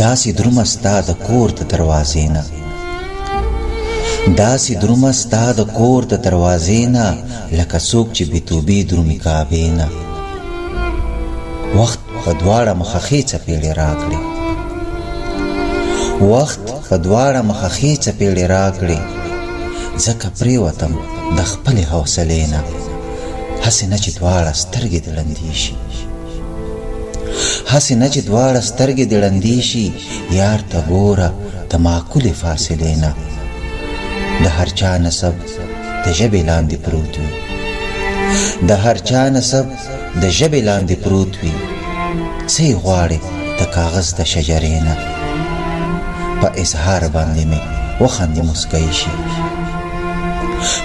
داسې درومه ستا د کور د دروازې نه، داسې درومه ستا د کور د دروازې نه، لکه څوک چې بېتوبې درومي کعبې نه. وخت په دواړه مخه ښې څپېړې راکړې، وخت په دواړه مخه ښې څپېړې راکړې، ځکه پرېوتم د خپلې حوصلې نه، هسې نه چې دواړه سترګې دې ړندې شي، هسې نه چې دواړه سترګې دې ړندې شي، یار ته ګوره د معقولې فاصلې نه. د هر چا نسب د ژبې لاندې پروت وي، د هر چا نسب د ژبې لاندې پروت وي، څه یې غواړې د کاغذ د شجرې نه. په اظهار باندې مې وخندې مسکی شي،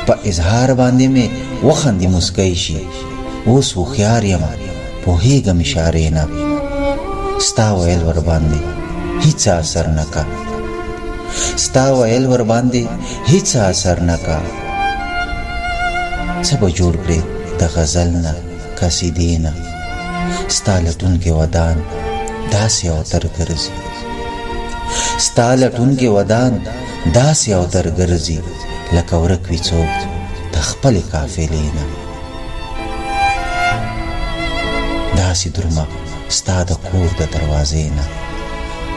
په اظهار باندې مې وخندې مسکی شي، اوس هوښیار یم پوهېږم اشارې نه. ستا ویل ورباندې هیڅ اثر نه کا، ستا ویل ورباندې هیڅ اثر نه کا. څه به جوړ کړې د غزل نه قصیدې نه، ستا لټونکې ودان داسې اوتر ګرځي، ستا لټونکې ودان داسې اوتر ګرځي، لکه ورک وي څوک د خپلې قافلې نه. داسې درومه ستا د کور د دروازې نه،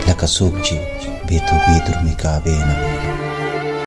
لکه څوک چې بېتوبې درومي کعبې نه.